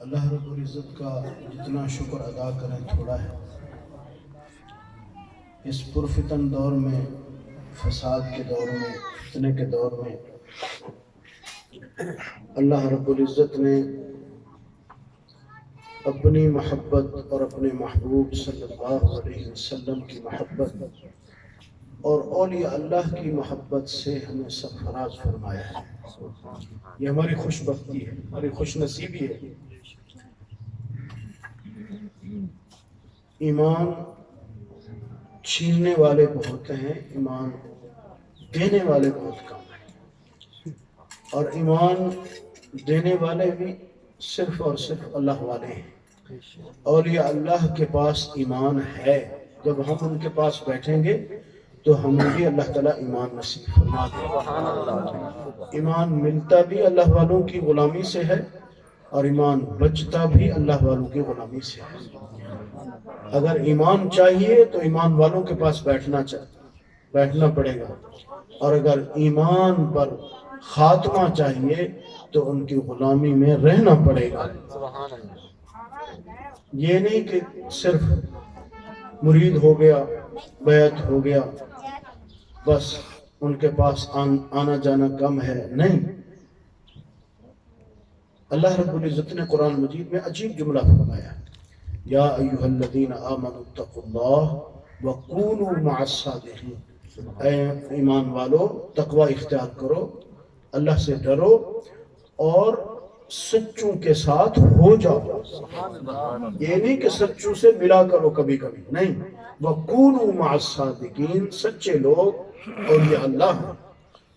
اللہ رب العزت کا جتنا شکر ادا کریں تھوڑا ہے۔ اس پرفتن دور میں، فساد کے دور میں، فتنے کے دور میں اللہ رب العزت نے اپنی محبت اور اپنے محبوب صلی اللہ علیہ وسلم کی محبت اور اولیاء اللہ کی محبت سے ہمیں سرفراز فرمایا ہے۔ یہ ہماری خوش بختی ہے، ہماری خوش نصیبی ہے۔ ایمان چھیننے والے بہت ہیں، ایمان دینے والے بہت کم ہیں، اور ایمان دینے والے بھی صرف اور صرف اللہ والے ہیں۔ اولیاء اللہ کے پاس ایمان ہے، جب ہم ان کے پاس بیٹھیں گے تو ہمیں بھی اللہ تعالیٰ ایمان نصیب فرما دے۔ ایمان ملتا بھی اللہ والوں کی غلامی سے ہے، اور ایمان بچتا بھی اللہ والوں کی غلامی سے ہے۔ اگر ایمان چاہیے تو ایمان والوں کے پاس بیٹھنا پڑے گا، اور اگر ایمان پر خاتمہ چاہیے تو ان کی غلامی میں رہنا پڑے گا۔ یہ نہیں کہ صرف مرید ہو گیا، بیعت ہو گیا، بس ان کے پاس آنا جانا کم ہے، نہیں۔ اللہ رب العزت نے قرآن مجید میں عجیب جملہ فرمایا، یا ایھا الذین آمنوا اتقوا اللہ وکونوا مع الصادقین۔ اے ایمان والو، تقوی اختیار کرو، اللہ سے ڈرو اور سچوں کے ساتھ ہو جاؤ۔ یہ نہیں کہ سچوں سے ملا کرو کبھی کبھی، نہیں۔ وَكُونُوا مَعَ الصَّادِقِينَ، سچے لوگ اولیاء اللہ ہیں،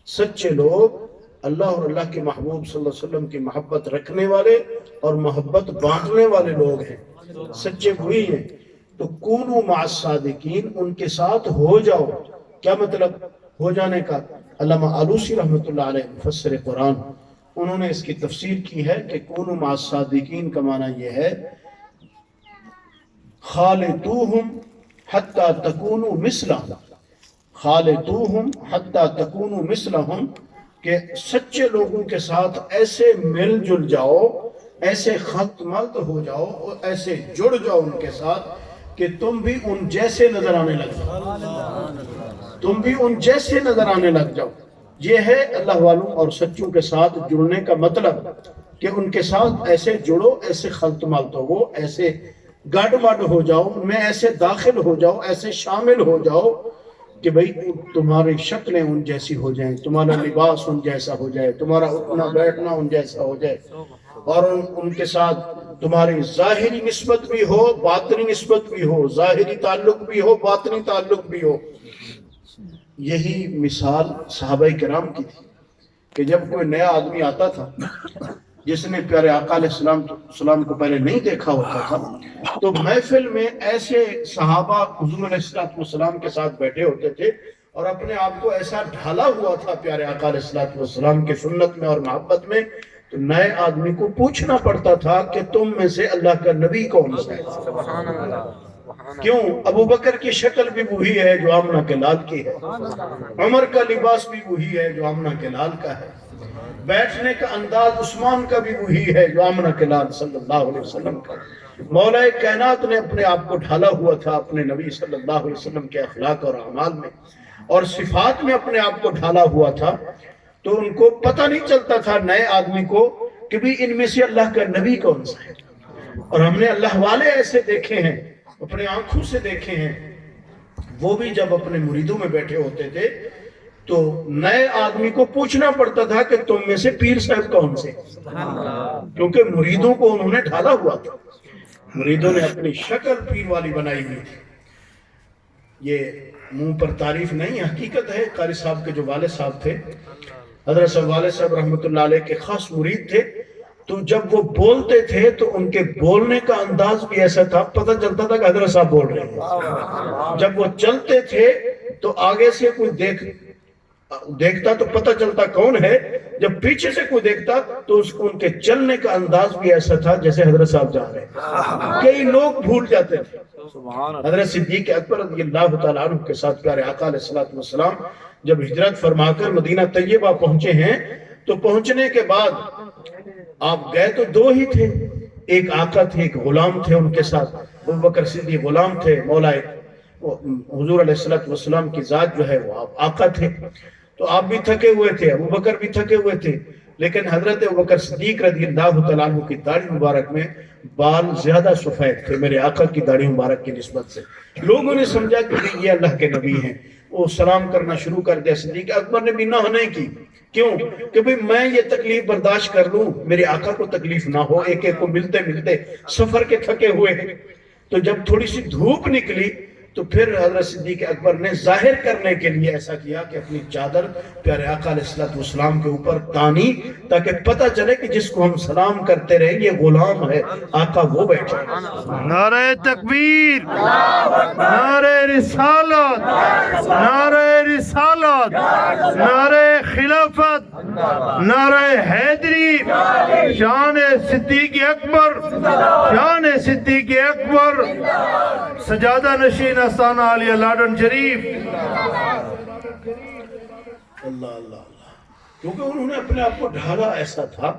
سچے لوگ اللہ اور اللہ کے محبوب صلی اللہ علیہ وسلم کی محبت رکھنے والے اور محبت بانٹنے والے لوگ ہیں، سچے وہی ہیں۔ تو کونوا مع الصادقین، ان کے ساتھ ہو جاؤ۔ کیا مطلب ہو جانے کا؟ علامہ آلوسی رحمۃ اللہ علیہ مفسر قرآن، انہوں نے اس کی تفسیر کی ہے کہ کونوا مع الصادقین کا معنی یہ ہے، خالطوہم حتی تکونوا مثلہم، خالطوہم حتی تکونوا مثلہم، کہ سچے لوگوں کے ساتھ ایسے مل جل جاؤ، ایسے خط ملت ہو جاؤ اور ایسے جڑ جاؤ ان کے ساتھ کہ تم بھی ان جیسے نظر آنے لگ جاؤ، تم بھی ان جیسے نظر آنے لگ جاؤ۔ یہ ہے اللہ والوں اور سچوں کے ساتھ جڑنے کا مطلب، کہ ان کے ساتھ ایسے جڑو، ایسے خلط ملت ہو، ایسے گڈ مڈ ہو جاؤ، ان میں ایسے داخل ہو جاؤ، ایسے شامل ہو جاؤ کہ بھئی تمہاری شکلیں ان جیسی ہو جائیں، تمہارا لباس ان جیسا ہو جائے، تمہارا اٹھنا بیٹھنا ان جیسا ہو جائے، اور ان کے ساتھ تمہاری ظاہری نسبت بھی ہو، باطنی نسبت بھی ہو، ظاہری تعلق بھی ہو، باطنی تعلق بھی ہو۔ یہی مثال صحابہ کرام کی تھی کہ جب کوئی نیا آدمی آتا تھا جس نے پیارے آقا علیہ السلام کو پہلے نہیں دیکھا ہوتا تھا، تو محفل میں ایسے صحابہ حضور علیہ السلام کے ساتھ بیٹھے ہوتے تھے اور اپنے آپ کو ایسا ڈھالا ہوا تھا پیارے آقا علیہ السلام کے سنت میں اور محبت میں، تو نئے آدمی کو پوچھنا پڑتا تھا کہ تم میں سے اللہ کا نبی کون سا ہے؟ کیوں؟ ابو بکر کی شکل بھی وہی ہے جو آمنہ کے لال کی ہے، عمر کا لباس بھی وہی ہے جو آمنہ کے لال کا ہے، بیٹھنے کا انداز عثمان کا بھی وہی ہے جو آمنہ کے لال صلی اللہ علیہ وسلم کا۔ مولا کائنات نے اپنے آپ کو ڈھالا ہوا تھا اپنے نبی صلی اللہ علیہ وسلم کے اخلاق اور اعمال میں، اور صفات میں اپنے آپ کو ڈھالا ہوا تھا، تو ان کو پتہ نہیں چلتا تھا نئے آدمی کو کہ بھی ان میں سے اللہ کا نبی کون سا ہے۔ اور ہم نے اللہ والے ایسے دیکھے ہیں، اپنے آنکھوں سے دیکھے ہیں، وہ بھی جب اپنے مریدوں میں بیٹھے ہوتے تھے تو نئے آدمی کو پوچھنا پڑتا تھا کہ تم میں سے پیر صاحب کون سے، کیونکہ مریدوں کو انہوں نے ڈھالا ہوا تھا، مریدوں نے اپنی شکل پیر والی بنائی ہوئی تھی۔ یہ منہ پر تعریف نہیں، حقیقت ہے۔ قاری صاحب کے جو والد صاحب تھے، حضرت صاحب والد صاحب رحمۃ اللہ علیہ کے خاص مرید تھے، تو جب وہ بولتے تھے تو ان کے بولنے کا انداز بھی ایسا تھا، پتہ چلتا تھا کہ حضرت صاحب بول رہے ہیں۔ جب وہ چلتے تھے تو آگے سے کوئی دیکھتا تو پتہ چلتا کون ہے، جب پیچھے سے کوئی دیکھتا تو ان کے چلنے کا انداز بھی ایسا تھا جیسے حضرت صاحب جا رہے ہیں۔ کئی لوگ بھول جاتے تھے۔ حضرت صدیق اکبر رضی اللہ تعالیٰ عنہ کے ساتھ پیارے آقا علیہ السلام جب ہجرت فرما کر مدینہ طیبہ پہنچے ہیں، تو پہنچنے کے بعد آپ گئے تو دو ہی تھے، ایک آقا تھے، ایک غلام تھے ان کے ساتھ، ابو بکر صدیق غلام تھے، مولا حضور علیہ السلام کی ذات جو ہے وہ آقا تھے. تو آپ بھی تھکے ہوئے تھے، ابو بکر بھی تھکے ہوئے تھے، لیکن حضرت ابو بکر صدیق رضی اللہ تعالیٰ عنہ کی داڑھی مبارک میں بال زیادہ سفید تھے میرے آقا کی داڑھی مبارک کی نسبت سے. لوگوں نے سمجھا کہ یہ اللہ کے نبی ہیں، وہ سلام کرنا شروع کر دیا. صدیق اکبر نے بھی نہ نہیں کی. کیوں؟ کہ بھئی میں یہ تکلیف برداشت کر لوں، میرے آقا کو تکلیف نہ ہو. ایک ایک کو ملتے ملتے سفر کے تھکے ہوئے ہیں. تو جب تھوڑی سی دھوپ نکلی تو پھر حضرت صدیق اکبر نے ظاہر کرنے کے لیے ایسا کیا کہ اپنی چادر پیارے آقا علیہ السلام کے اوپر تانی، تاکہ پتہ چلے کہ جس کو ہم سلام کرتے رہے یہ غلام ہے، آقا وہ بیٹھے. نعرہ تکبیر، نعرہ رسالت، نعرہ رسالت، نعرہ خلافت، نعرہ حیدری، شان صدیق اکبر، شان صدیق اکبر. سجادہ نشین آستانہ عالیہ لارڈن شریف. اللہ اللہ اللہ. کیونکہ انہوں نے اپنے آپ کو ڈھالا ایسا تھا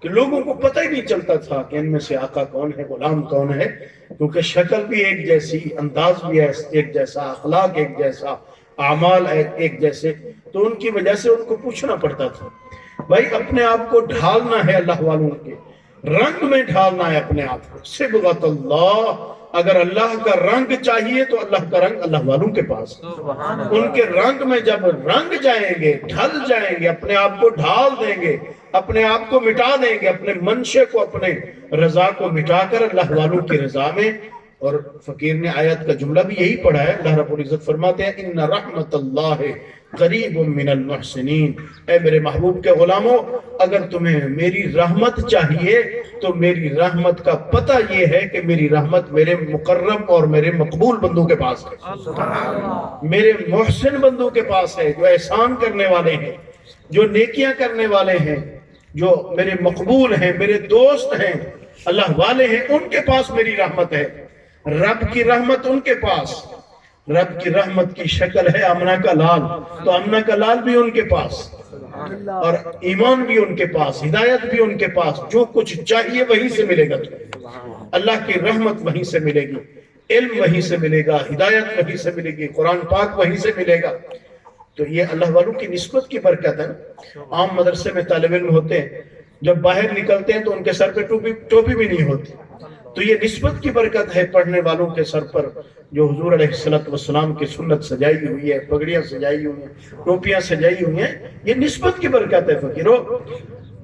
کہ لوگوں کو پتہ ہی نہیں چلتا تھا کہ ان میں سے آقا کون ہے، غلام کون ہے. کیونکہ شکل بھی ایک جیسی، انداز بھی ایک جیسا، اخلاق ایک جیسا، اعمال ایک جیسے. تو ان کی وجہ سے ان کو پوچھنا پڑتا تھا. بھائی اپنے آپ کو ڈھالنا ہے اللہ والوں کے رنگ میں، ڈھالنا ہے اپنے آپ کو. صبغۃ اللہ. اگر اللہ کا رنگ چاہیے تو اللہ کا رنگ اللہ والوں کے پاس. ان کے رنگ میں جب رنگ جائیں گے، ڈھل جائیں گے، اپنے آپ کو ڈھال دیں گے، اپنے آپ کو مٹا دیں گے، اپنے منشے کو، اپنے رضا کو مٹا کر اللہ والوں کی رضا میں. اور فقیر نے آیت کا جملہ بھی یہی پڑھا ہے. اللہ رب العزت فرماتے ہیں ان رحمت اللہ قریب من المحسنین. اے میرے محبوب کے غلاموں، اگر تمہیں میری رحمت چاہیے تو میری رحمت کا پتہ یہ ہے کہ میری رحمت میرے مقرب اور میرے مقبول بندوں کے پاس ہے، میرے محسن بندوں کے پاس ہے، جو احسان کرنے والے ہیں، جو نیکیاں کرنے والے ہیں، جو میرے مقبول ہیں، میرے دوست ہیں، اللہ والے ہیں. ان کے پاس میری رحمت ہے. رب کی رحمت ان کے پاس. رب کی رحمت کی شکل ہے آمنہ کا لال، تو آمنہ کا لال بھی ان کے پاس، اور ایمان بھی ان کے پاس، ہدایت بھی ان کے پاس. جو کچھ چاہیے وہیں سے ملے گا. اللہ کی رحمت وہیں سے ملے گی، علم وہیں سے ملے گا، ہدایت وہیں سے ملے گی، قرآن پاک وہیں سے ملے گا. تو یہ اللہ والوں کی نسبت کی برکت ہے. عام مدرسے میں طالب علم ہوتے ہیں، جب باہر نکلتے ہیں تو ان کے سر پہ ٹوپی بھی نہیں ہوتی. تو یہ نسبت کی برکت ہے پڑھنے والوں کے سر پر جو حضور علیہ السلام کی سنت سجائی ہوئی ہے، پگڑیاں سجائی ہوئی ہیں، ٹوپیاں سجائی ہوئی ہیں. یہ نسبت کی برکت ہے فقیرو.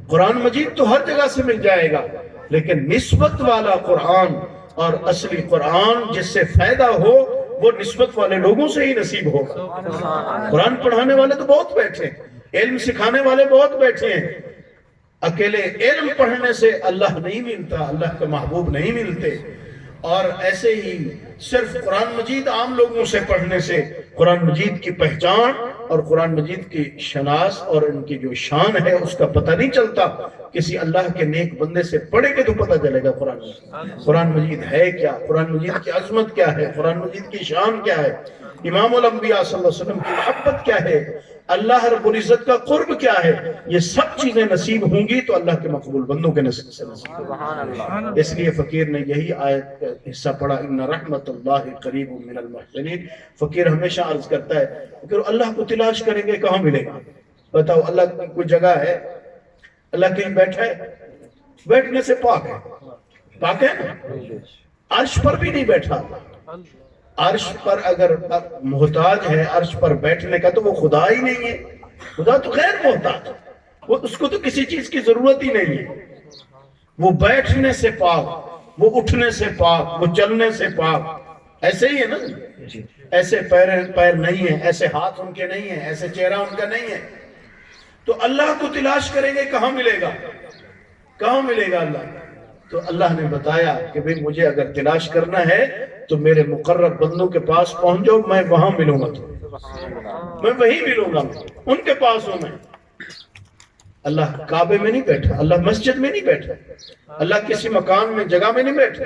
قرآن مجید تو ہر جگہ سے مل جائے گا، لیکن نسبت والا قرآن اور اصلی قرآن جس سے فائدہ ہو وہ نسبت والے لوگوں سے ہی نصیب ہوگا. قرآن پڑھانے والے تو بہت بیٹھے ہیں، علم سکھانے والے بہت بیٹھے ہیں. اکیلے علم پڑھنے سے اللہ نہیں ملتا، اللہ کے محبوب نہیں ملتے. اور ایسے ہی صرف قرآن مجید عام لوگوں سے پڑھنے سے قرآن مجید کی پہچان اور قرآن مجید کی شناس اور ان کی جو شان ہے اس کا پتہ نہیں چلتا. کسی اللہ کے نیک بندے سے پڑھے کے تو پتہ چلے گا قرآن مجید ہے کیا، قرآن مجید کی عظمت کیا ہے، قرآن مجید کی شان کیا ہے، امام الانبیاء صلی اللہ علیہ وسلم کی محبت کیا ہے، اللہ رب العزت کا قرب کیا ہے. یہ سب چیزیں نصیب ہوں گی تو اللہ کے مقبول بندوں کے نصیب سے نصیب. اس لیے فقیر نے یہی آیت کا حصہ پڑھا ان رحمت اللہ قریب من المحسنین. فقیر ہمیشہ عرض کرتا ہے کہ اللہ کو تلاش کریں گے کہاں ملے گا؟ بتاؤ اللہ کی کوئی جگہ ہے؟ اللہ کہیں بیٹھا ہے؟ بیٹھنے سے پاک ہے، پاک ہے نا. عرش پر بھی نہیں بیٹھا. عرش پر اگر محتاج ہے عرش پر بیٹھنے کا تو وہ خدا ہی نہیں ہے. خدا تو غیر محتاج، وہ اس کو تو کسی چیز کی ضرورت ہی نہیں ہے. وہ بیٹھنے سے پاک، وہ اٹھنے سے پاک، وہ چلنے سے پاک. ایسے ہی ہے نا، ایسے پیر نہیں ہیں، ایسے ہاتھ ان کے نہیں ہیں، ایسے چہرہ ان کا نہیں ہے. تو اللہ کو تلاش کریں گے کہاں ملے گا؟ کہاں ملے گا اللہ؟ تو اللہ نے بتایا کہ بھئی مجھے اگر تلاش کرنا ہے تو میرے مقرب بندوں کے پاس پہنچ جاؤ، میں وہاں ملوں گا، میں وہیں ملوں گا، ان کے پاس ہوں میں. اللہ کعبے میں نہیں بیٹھا، اللہ مسجد میں نہیں بیٹھا، اللہ کسی مکان میں جگہ میں نہیں بیٹھا.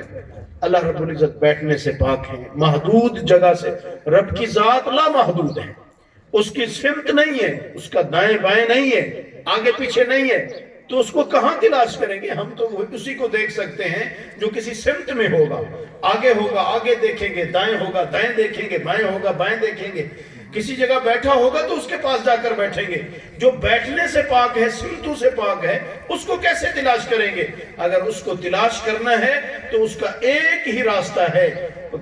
اللہ رب العزت بیٹھنے سے پاک ہے، محدود جگہ سے. رب کی ذات لا محدود ہے، اس کی سمت نہیں ہے، اس کا دائیں بائیں نہیں ہے، آگے پیچھے نہیں ہے. تو اس کو کہاں تلاش کریں گے؟ ہم تو اسی کو دیکھ سکتے ہیں جو کسی سمت میں ہوگا آگے دیکھیں گے، دائیں ہوگا دائیں دیکھیں گے، بائیں ہوگا بائیں دیکھیں گے، کسی جگہ بیٹھا ہوگا تو اس کے پاس جا کر بیٹھیں گے۔ جو بیٹھنے سے پاک ہے، سمتوں سے پاک ہے، اس کو کیسے تلاش کریں گے؟ اگر اس کو تلاش کرنا ہے تو اس کا ایک ہی راستہ ہے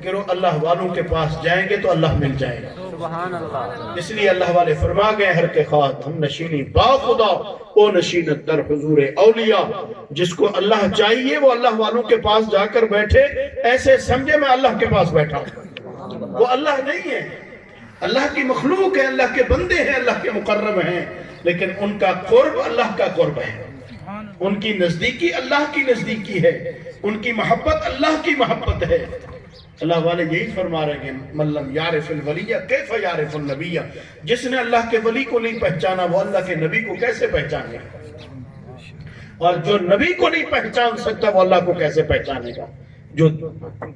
کہ اللہ والوں کے پاس جائیں گے تو اللہ مل جائے گا۔ سبحان اللہ۔ اس لیے اللہ والے فرما گئے ہر کے خواہد ہم نشینی با خدا او نشینت در حضور اولیاء، جس کو اللہ چاہیے وہ اللہ والوں کے پاس جا کر بیٹھے، ایسے سمجھے میں اللہ کے پاس بیٹھا ہوں، وہ اللہ نہیں ہے، اللہ کی مخلوق ہے، اللہ کے بندے ہیں، اللہ کے مقرب ہیں، لیکن ان کا قرب اللہ کا قرب ہے، ان کی نزدیکی اللہ کی نزدیکی ہے، ان کی محبت اللہ کی محبت ہے۔ اللہ والے یہی فرما رہے ہیں من لم یعرف الولیہ کیف یعرف النبیہ، جس نے اللہ کے ولی کو نہیں پہچانا وہ اللہ کے نبی کو کیسے پہچانے گا، اور جو نبی کو نہیں پہچان سکتا وہ اللہ کو کیسے پہچانے گا، جو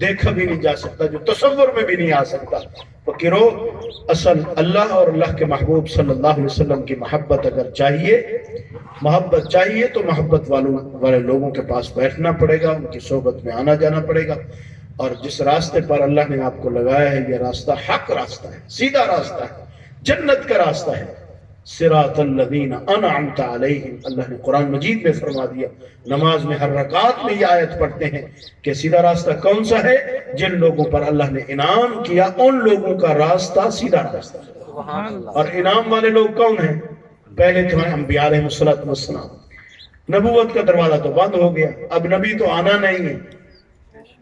دیکھا بھی نہیں جا سکتا، جو تصور میں بھی نہیں آ سکتا۔ فکرو اصل اللہ اور اللہ کے محبوب صلی اللہ علیہ وسلم کی محبت اگر چاہیے تو محبت والے لوگوں کے پاس بیٹھنا پڑے گا، ان کی صحبت میں آنا جانا پڑے گا، اور جس راستے پر اللہ نے آپ کو لگایا ہے یہ راستہ حق راستہ ہے، سیدھا راستہ ہے، جنت کا راستہ ہے۔ صراط الذین انعمت علیہم، اللہ نے قرآن مجید میں فرما دیا، نماز میں ہر رکعت میں یہ آیت پڑھتے ہیں کہ سیدھا راستہ کون سا ہے؟ جن لوگوں پر اللہ نے انعام کیا ان لوگوں کا راستہ سیدھا راستہ ہے۔ اور انعام والے لوگ کون ہیں؟ پہلے تھے انبیاء علیہ السلام، نبوت کا دروازہ تو بند ہو گیا، اب نبی تو آنا نہیں ہے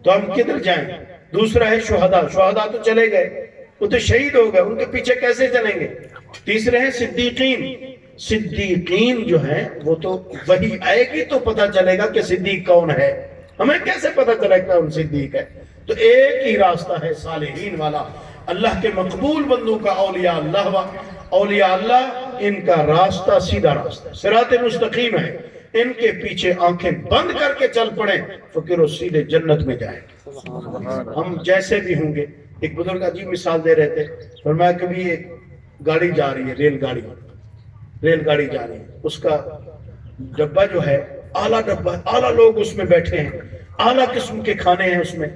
تو ہم کدھر جائیں؟ دوسرا ہے شہداء تو چلے گئے، وہ تو شہید ہو گئے، ان کے پیچھے کیسے چلیں گے؟ تیسرے ہیں صدیقین جو ہیں وہ تو وہی آئے گی تو پتہ چلے گا کہ صدیق کون ہے، ہمیں کیسے پتہ چلے گا کون صدیق ہے؟ تو ایک ہی راستہ ہے صالحین والا، اللہ کے مقبول بندوں کا، اولیاء اللہ ان کا راستہ سیدھا راستہ صراط مستقیم ہے، ان کے پیچھے آنکھیں بند کر کے چل پڑیں فقیر و سیدھے جنت میں جائیں گے۔ ہم جیسے بھی ہوں گے، ایک بزرگ عجیب مثال دے رہے تھے، فرمایا کبھی ایک گاڑی جا رہی ہے، ریل گاڑی جا رہی ہے، اس کا ڈبہ جو ہے اعلیٰ ڈبہ، اعلیٰ لوگ اس میں بیٹھے ہیں، اعلیٰ قسم کے کھانے ہیں اس میں،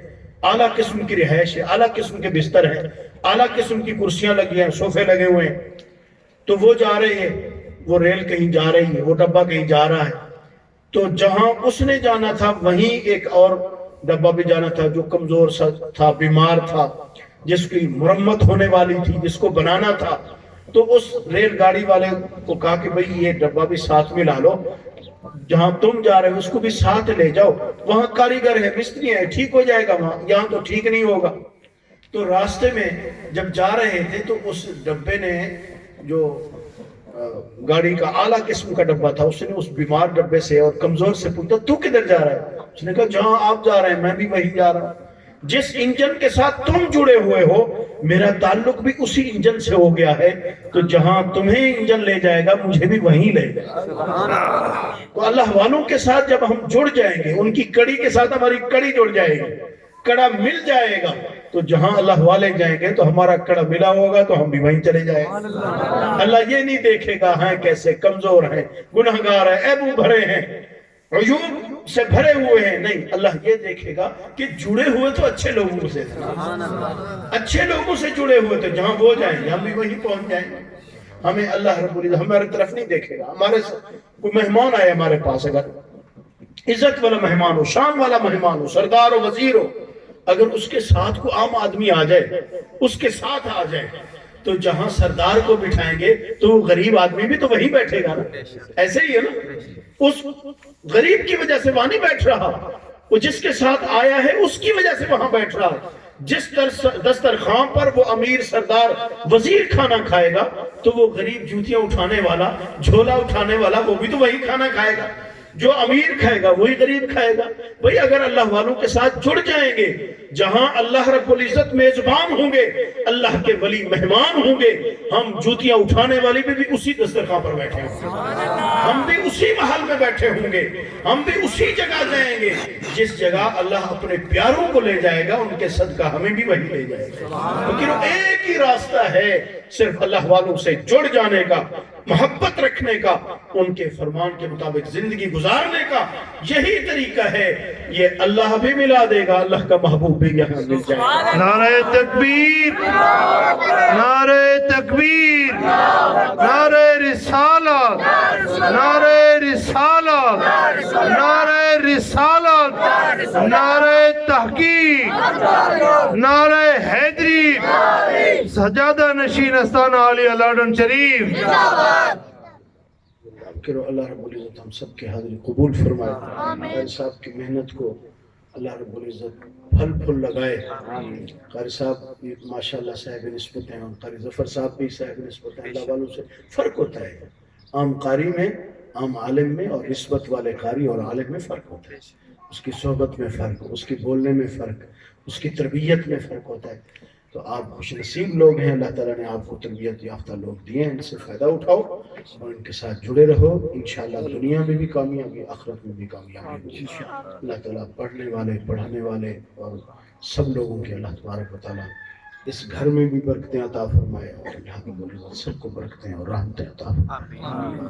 اعلیٰ قسم کی رہائش ہے، اعلیٰ قسم کے بستر ہیں، اعلیٰ قسم کی کرسیاں لگی ہیں، صوفے لگے ہوئے ہیں، تو وہ جا رہے ہیں، وہ ریل کہیں جا رہی ہے، وہ ڈبہ کہیں جا رہا ہے، تو جہاں اس نے جانا تھا وہیں ایک اور ڈبہ بھی جانا تھا جو کمزور تھا، بیمار تھا، جس کی مرمت ہونے والی تھی، جس کو بنانا تھا، تو اس ریل گاڑی والے کو کہا کہ بھئی یہ ڈبہ بھی ساتھ میں لا لو، جہاں تم جا رہے ہو اس کو بھی ساتھ لے جاؤ، وہاں کاریگر ہے، مستری ہے، ٹھیک ہو جائے گا، وہاں یہاں تو ٹھیک نہیں ہوگا۔ تو راستے میں جب جا رہے تھے تو اس ڈبے نے، جو گاڑی کا اعلیٰ قسم کا ڈبہ تھا، اس نے اس بیمار ڈبے سے اور کمزور سے پوچھا تو کدھر جا رہا ہے؟ اس نے کہا جہاں آپ جا رہے ہیں میں بھی وہی جا رہا ہوں، جس انجن کے ساتھ تم جڑے ہوئے ہو میرا تعلق بھی اسی انجن سے ہو گیا ہے، تو جہاں تمہیں انجن لے جائے گا مجھے بھی وہیں لے جائے گا۔ تو اللہ والوں کے ساتھ جب ہم جڑ جائیں گے، ان کی کڑی کے ساتھ ہماری کڑی جڑ جائے گی، کڑا مل جائے گا، تو جہاں اللہ والے جائیں گے تو ہمارا کڑا ملا ہوگا تو ہم بھی وہیں چلے جائیں گے۔ اللہ یہ نہیں دیکھے گا ہیں کیسے کمزور ہیں، گنہگار ہیں، عیبوں بھرے ہیں، عیوب سے بھرے ہوئے ہیں، نہیں، اللہ یہ دیکھے گا کہ جڑے ہوئے تو اچھے لوگوں سے تھے، اچھے لوگوں سے جڑے ہوئے تھے، جہاں وہ جائیں گے ہم بھی وہیں پہنچ جائیں گے۔ ہمیں اللہ رب العزت ہمارے طرف نہیں دیکھے گا، ہمارے کوئی مہمان آئے ہمارے پاس، اگر عزت والا مہمان ہو، شان والا مہمان ہو، سردار ہو، وزیر ہو، اگر اس کے ساتھ کو عام آدمی آ جائے، اس کے ساتھ آ جائے، تو جہاں سردار کو بٹھائیں گے تو وہ غریب آدمی بھی تو وہیں بیٹھے گا نا، ایسے ہی ہے نا، اس غریب کی وجہ سے وہاں نہیں بیٹھ رہا، وہ جس کے ساتھ آیا ہے اس کی وجہ سے وہاں بیٹھ رہا ہے۔ جس دسترخوان پر وہ امیر سردار وزیر کھانا کھائے گا تو وہ غریب جوتیاں اٹھانے والا، جھولا اٹھانے والا، وہ بھی تو وہی کھانا کھائے گا، جو امیر کھائے گا وہی غریب کھائے گا۔ بھئی اگر اللہ والوں کے ساتھ جڑ جائیں گے، جہاں اللہ رب العزت میزبان ہوں گے، اللہ کے ولی مہمان ہوں گے، ہم جوتیاں اٹھانے والی بھی اسی دسترخوان پر بیٹھے ہوں گے، ہم بھی اسی محل میں بیٹھے ہوں گے، ہم بھی اسی جگہ جائیں گے جس جگہ اللہ اپنے پیاروں کو لے جائے گا، ان کے صدقہ ہمیں بھی وہی لے جائے گا۔ لیکن ایک ہی راستہ ہے صرف اللہ والوں سے جڑ جانے کا، محبت رکھنے کا، ان کے فرمان کے مطابق زندگی گزارنے کا یہی طریقہ ہے، یہ اللہ بھی ملا دے گا، اللہ کا محبوب بھی یہاں مل جائے گا۔ نعرہ تکبیر، نعرہ تکبیر، نعرہ رسالت، نعرہ رسالت، نعرہ رسالت، نعرہ تحقیق، نعرہ حیدری، سجادہ نشین استانہ علی لارڈن شریف۔ کرو اللہ رب العزت ہم سب کے حاضری قبول فرمائے، قاری صاحب کی محنت کو اللہ رب العزت پھل لگائے۔ قاری صاحب ماشاءاللہ صاحب نسبت ہیں، قاری ظفر صاحب بھی صاحب نسبت ہیں، اللہ والوں سے فرق ہوتا ہے، عام قاری میں، عام عالم میں، اور نسبت والے قاری اور عالم میں فرق ہوتا ہے، اس کی صحبت میں فرق، اس کی بولنے میں فرق، اس کی تربیت میں فرق ہوتا ہے۔ تو آپ خوش نصیب لوگ ہیں، اللہ تعالیٰ نے آپ کو تربیت یافتہ لوگ دیے ہیں، ان سے فائدہ اٹھاؤ اور ان کے ساتھ جڑے رہو، انشاءاللہ دنیا میں بھی کامیابی، آخرت میں بھی کامیابی ہوگی۔ اللہ تعالیٰ پڑھنے والے، پڑھانے والے اور سب لوگوں کے اللہ تبارک و تعالیٰ اس گھر میں بھی برکتیں عطا فرمائے، اور اللہ کی سب کو برکتیں اور رحمتیں عطا فرمائے۔